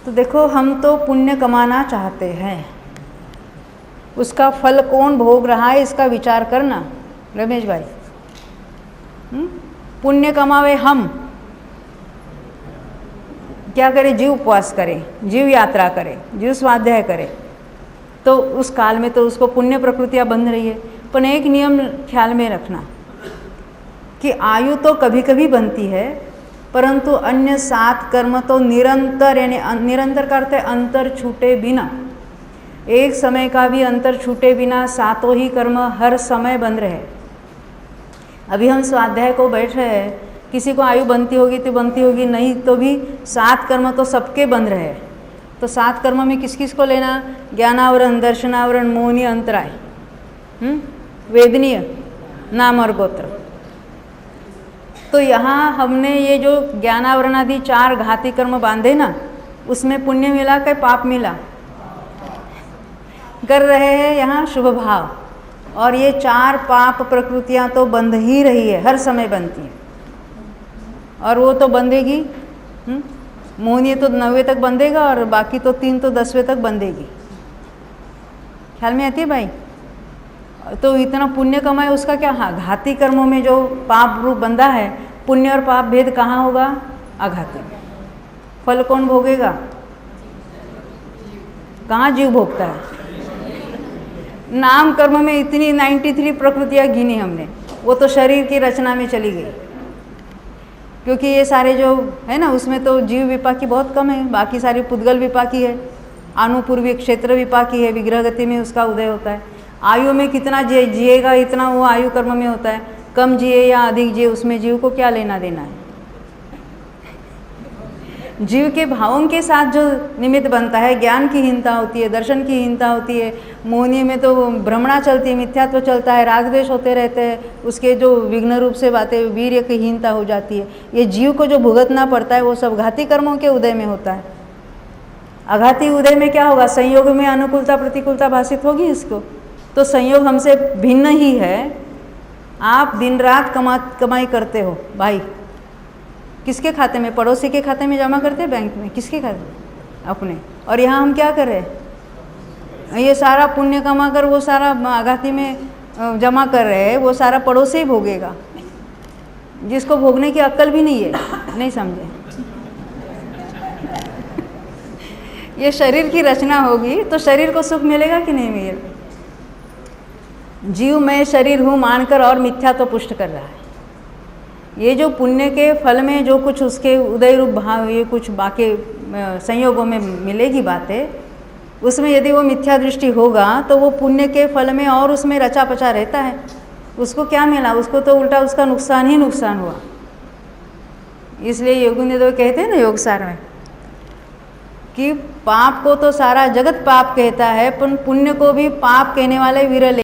तो देखो, हम तो पुण्य कमाना चाहते हैं, उसका फल कौन भोग रहा है इसका विचार करना रमेश भाई। पुण्य कमावे हम, क्या करें? जीव उपवास करें, जीव यात्रा करें, जीव स्वाध्याय करें, तो उस काल में तो उसको पुण्य प्रकृतियाँ बंध रही है। पर एक नियम ख्याल में रखना कि आयु तो कभी कभी बनती है, परंतु अन्य 7 कर्म तो निरंतर, यानी निरंतर करते अंतर छूटे बिना, एक समय का भी अंतर छूटे बिना 7 ही कर्म हर समय बन रहे। अभी हम स्वाध्याय को बैठ रहे हैं, किसी को आयु बनती होगी तो बनती होगी, नहीं तो भी 7 कर्म तो सबके बन रहे हैं। तो 7 कर्म में किस किस को लेना? ज्ञानावरण, दर्शनावरण, मोहनी, अंतराय, वेदनीय, नाम और गोत्र। तो यहाँ हमने ये जो ज्ञानावरण आदि 4 घाती कर्म बांधे ना, उसमें पुण्य मिला कि पाप मिला? कर रहे हैं यहाँ शुभ भाव, और ये 4 पाप प्रकृतियाँ तो बंध ही रही है, हर समय बनती है, और वो तो बंधेगी। मोहनी तो 9वें तक बंधेगा, और बाकी तो 3 तो 10वें तक बंधेगी। ख्याल में आती है भाई? तो इतना पुण्य कमाए उसका क्या? हाँ, घाती कर्मों में जो पाप रूप बंधा है, पुण्य और पाप भेद कहाँ होगा? अघाती में। फल कौन भोगेगा? कहाँ जीव भोगता है? नाम कर्म में इतनी 93 प्रकृतियाँ गिनी हमने, वो तो शरीर की रचना में चली गई, क्योंकि ये सारे जो है ना, उसमें तो जीव विपाकी बहुत कम है, बाकी सारी पुद्गल विपाकी है, अनुपूर्वी क्षेत्र विपाकी है, विग्रह गति में उसका उदय होता है। आयु में कितना जिएगा इतना वो आयु कर्म में होता है, कम जिए या अधिक जिए उसमें जीव को क्या लेना देना है? जीव के भावों के साथ जो निमित्त बनता है, ज्ञान की हीनता होती है, दर्शन की हीनता होती है, मोहनी में तो भ्रमणा चलती है, मिथ्यात्व चलता है, राग द्वेष होते रहते हैं, उसके जो विघ्न रूप से बातें, वीर्य की हीनता हो जाती है। ये जीव को जो भुगतना पड़ता है वो सब घाती कर्मों के उदय में होता है। अघाती उदय में क्या होगा? संयोग में अनुकूलता प्रतिकूलता भाषित होगी इसको। तो संयोग हमसे भिन्न ही है। आप दिन रात कमाई करते हो भाई, किसके खाते में? पड़ोसी के खाते में जमा करते हैं, बैंक में, किसके खाते? अपने। और यहाँ हम क्या कर रहे हैं? ये सारा पुण्य कमा कर वो सारा आघाती में जमा कर रहे हैं, वो सारा पड़ोसी ही भोगेगा, जिसको भोगने की अक्ल भी नहीं है। नहीं समझे? ये शरीर की रचना होगी तो शरीर को सुख मिलेगा कि नहीं मिलेगा? जीव मैं शरीर हूँ मानकर और मिथ्या तो पुष्ट कर रहा है। ये जो पुण्य के फल में जो कुछ उसके उदय रूप भाव, ये कुछ बाकी संयोगों में मिलेगी बातें, उसमें यदि वो मिथ्या दृष्टि होगा तो वो पुण्य के फल में और उसमें रचा पचा रहता है। उसको क्या मिला? उसको तो उल्टा उसका नुकसान ही नुकसान हुआ। इसलिए योगिनी तो कहते हैं ना योगसार में कि पाप को तो सारा जगत पाप कहता है, पर पुण्य को भी पाप कहने वाले विरले।